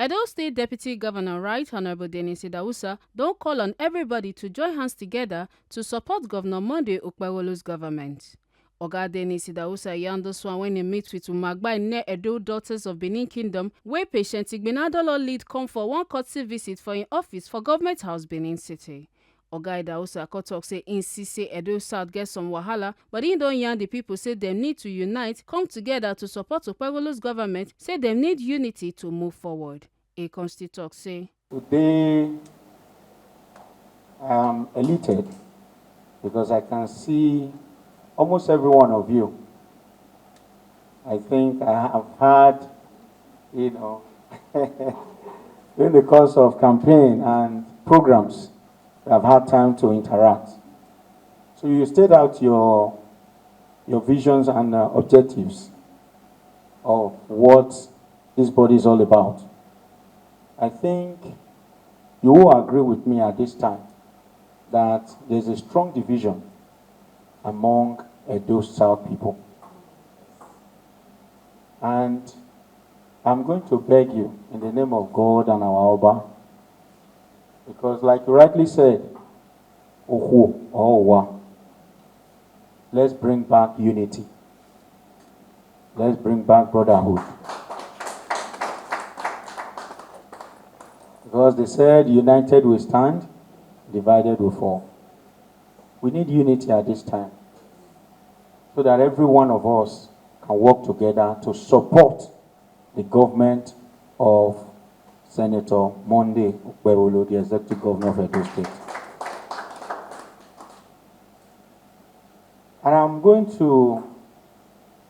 Edo State Deputy Governor Right Honorable DG Idahosa don't call on everybody to join hands together to support Governor Monday Okpebholo's government. Oga DG Idahosa yarned this one when he meets with Umagbae near Edo Daughters of Benin Kingdom, where patient Igbinadolo lead come for one courtesy visit for in office for Government House Benin City. Oga Idahosa talk say insist say Edo South get some wahala, but he don't yarn the people say them need to unite, come together to support Okpebholo's government, say them need unity to move forward. A constituent talk say, today I am elated because I can see almost every one of you. I think I have had, in the course of campaign and programs, I've had time to interact. So you state out your visions and objectives of what this body is all about. I think you will agree with me at this time that there's a strong division among Edo South people. And I'm going to beg you in the name of God and our Oba, because like you rightly said, Ohu or Owa, let's bring back unity. Let's bring back brotherhood. Because they said, united we stand, divided we fall. We need unity at this time, so that every one of us can work together to support the government of Senator Monday Okpebholo, the Executive Governor of Edo State. And I'm going to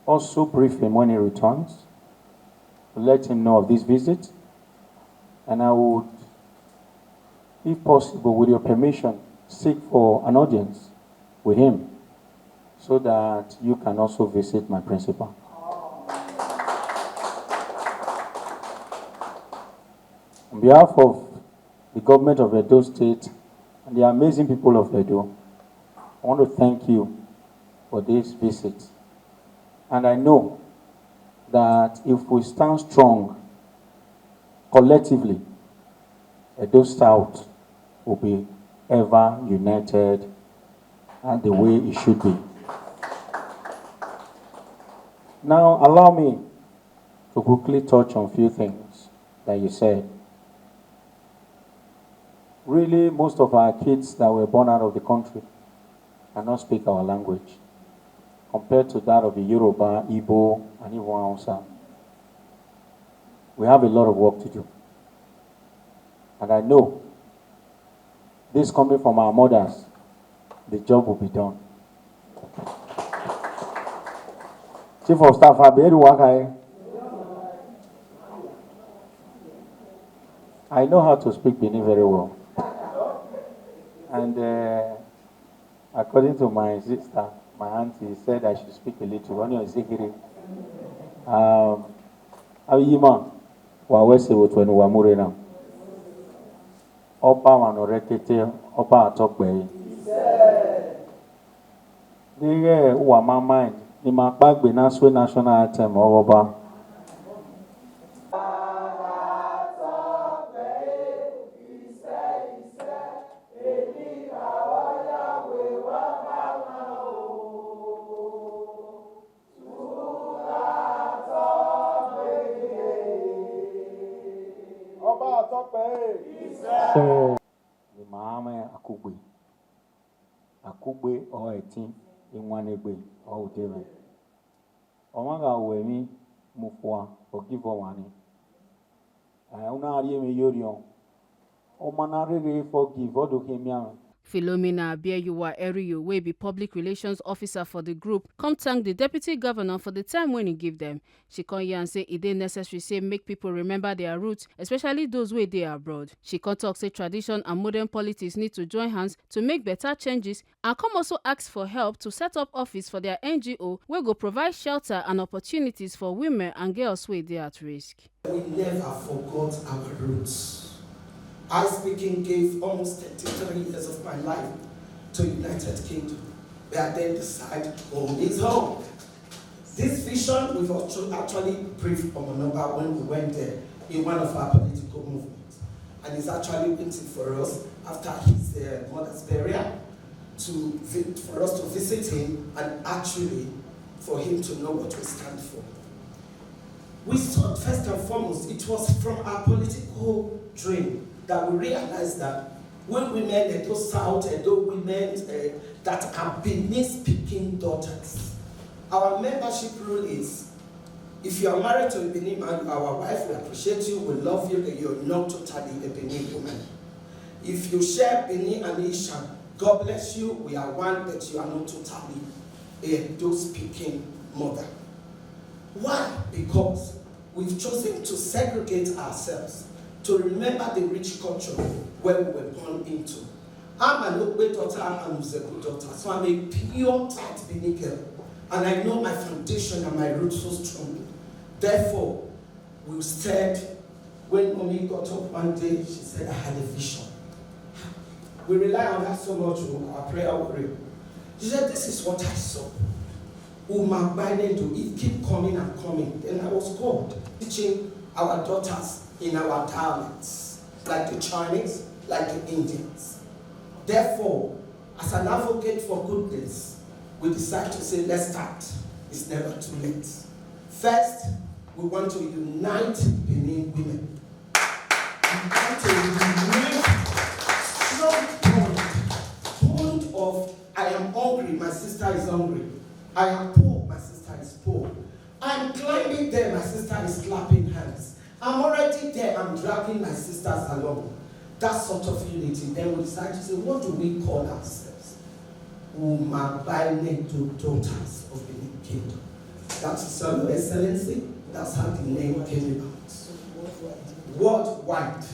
also brief him when he returns, to let him know of this visit. And I would, if possible, with your permission, seek for an audience with him so that you can also visit my principal. On behalf of the government of Edo State and the amazing people of Edo, I want to thank you for this visit. And I know that if we stand strong collectively, Edo South will be ever united and the way it should be. Now, allow me to quickly touch on a few things that you said. Really, most of our kids that were born out of the country cannot speak our language, compared to that of the Yoruba, Igbo, and even Hausa. We have a lot of work to do. And I know, this coming from our mothers, the job will be done. Chief of Staff, I know how to speak Benin very well. And according to my sister, my auntie said I should speak a little. When you're Zikiri, Ayima, Wawese Wotwenu Wamurena, Opa Manorekete, Opa Atokbe. Nige Wama mind, Umagbae national anthem, Oba. The Mahame Akugbe or 18 in one egbe or David. Omaga Wemi Mufwa or give one. I don't me Yorion. Omanare forgive or do him. Philomena Abieyuwa Eriyo, wey be public relations officer for the group, come thank the deputy governor for the time when he give them. She come here and say it dey necessary say make people remember their roots, especially those wey dey abroad. She come talk say tradition and modern politics need to join hands to make better changes, and come also ask for help to set up office for their NGO wey go provide shelter and opportunities for women and girls wey dey at risk. We never forgot our roots. I speaking gave almost 33 years of my life to United Kingdom, where I then decided home is home. This vision we've actually briefed on number when we went there, in one of our political movements. And he's actually waiting for us after his mother's burial for us to visit him and actually for him to know what we stand for. We thought first and foremost it was from our political dream that we realized that when women, Edo South, Edo women that are Benin-speaking daughters, our membership rule is, if you are married to a Benin man, our wife, we appreciate you, we love you, but you're not totally a Benin woman. If you share Benin and Ishan, God bless you, we are one, but you are not totally a Edo-speaking mother. Why? Because we've chosen to segregate ourselves, to remember the rich culture where we were born into. I'm an Okpebholo daughter, I'm an Umagbae daughter, so I'm a pure tight Benin girl. And I know my foundation and my roots so strongly. Therefore, we said, when Mommy got up one day, she said, I had a vision. We rely on her so much, our prayer warrior. She said, this is what I saw. Umagbae do it keep coming and coming. Then I was called, teaching our daughters in our dialects, like the Chinese, like the Indians. Therefore, as an advocate for goodness, we decided to say, let's start. It's never too late. First, we want to unite Benin women. We want to unite strong bond of, I am hungry, my sister is hungry. I am poor, my sister is poor. I'm climbing there, my sister is clapping hands. I'm already there, I'm dragging my sisters along. That sort of unity. Then we decided to say, what do we call ourselves? Umagbae daughters of the Benin Kingdom. That is Your Excellency. That's how the name came about. Worldwide.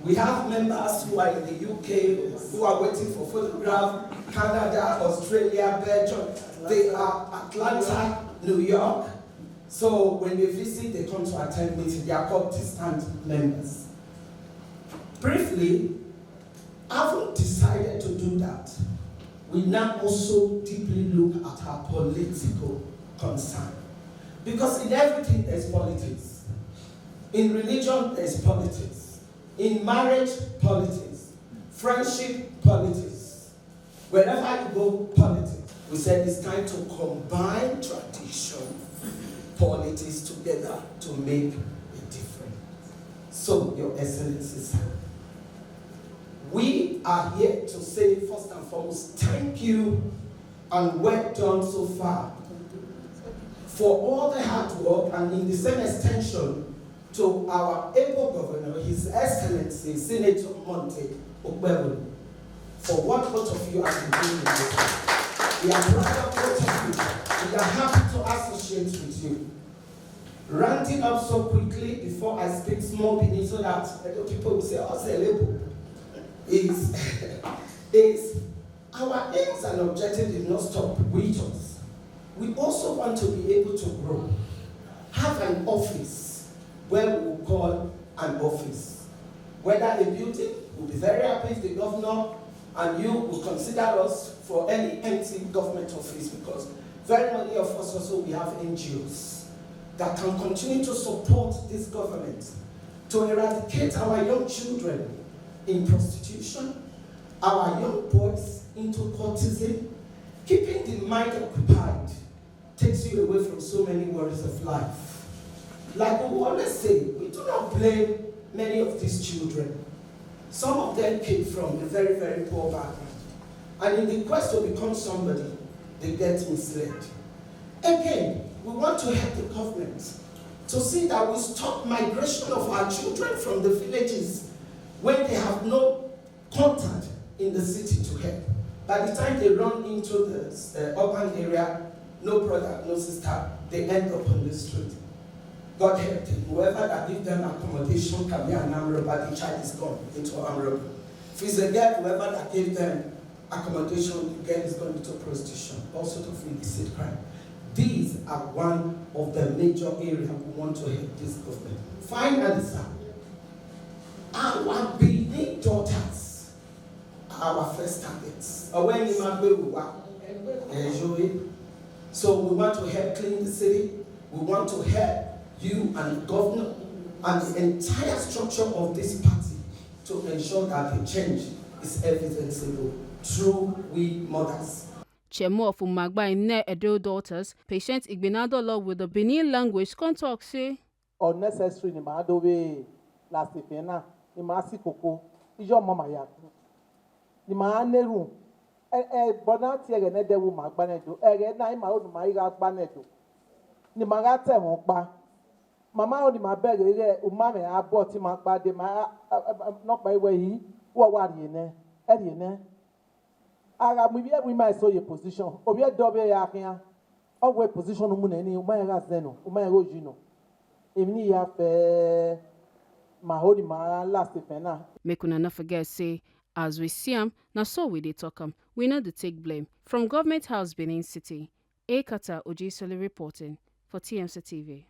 We have members who are in the UK, who are waiting for photograph, Canada, Australia, Belgium. They are Atlanta, New York. So when they visit, they come to attend meetings. They are called distant members. Briefly, having decided to do that, we now also deeply look at our political concern. Because in everything there's politics. In religion there's politics. In marriage, politics. Friendship, politics. Wherever you go, politics. We said it's time to combine tradition, politics together to make a difference. So, Your Excellency, we are here to say, first and foremost, thank you and well done so far for all the hard work, and in the same extension to our able governor, His Excellency, Senator Monte Okpebholo, for what both of you have been doing with us. We are proud of both of you. We are happy to associate with you. Rounding up so quickly before I speak small Benin so that people will say, oh, say label. Is our aims and objectives did not stop with us. We also want to be able to grow. Have an office where we will call an office. Whether a building, we'll be very happy if the governor and you will consider us for any empty government office, because very many of us also we have NGOs that can continue to support this government to eradicate our young children in prostitution, our young boys into courtesan. Keeping the mind occupied takes you away from so many worries of life. Like we always say, we do not blame many of these children. Some of them came from a very, very poor background. And in the quest to become somebody, they get misled. Again, we want to help the government to see that we stop migration of our children from the villages when they have no contact in the city to help. By the time they run into the urban area, no brother, no sister, they end up on the street. God help them. Whoever that gives them accommodation can be an armed robber, the child is gone into armed robbery. If it's a girl, whoever that gives them accommodation, the girl is gone into prostitution, also to illicit crime. These are one of the major areas we want to help this government. Finally, sir, our Benin daughters are our first targets. So we want to help clean the city. We want to help you and the governor and the entire structure of this party to ensure that the change is evidenceable through we mothers. Chairman of Umagbae ne Edo daughters, Patient Igbinado law with the Benin language can talk say unnecessary ni ma do we last ifena ni ma si koko ijo mama ya ni ma neru bona ti ere ne dewu ma gba nedo ere na ma o ma ira gba nedo ni ma ga te won pa mama o ni ma bere re o ma me abo ti ma pa de ma no pa iwe yi wo wa ri ne ara mi bi ma so ye position obi e do be ya kian o we position mu na ni o ma ga zeno o ma ro jino emini ya fe mahoni ma last ifena. Make una not forget say as we see am, na so we dey talk am. We no dey take blame. From Government House, Benin City, Ekata Ojisoli reporting for TMC TV.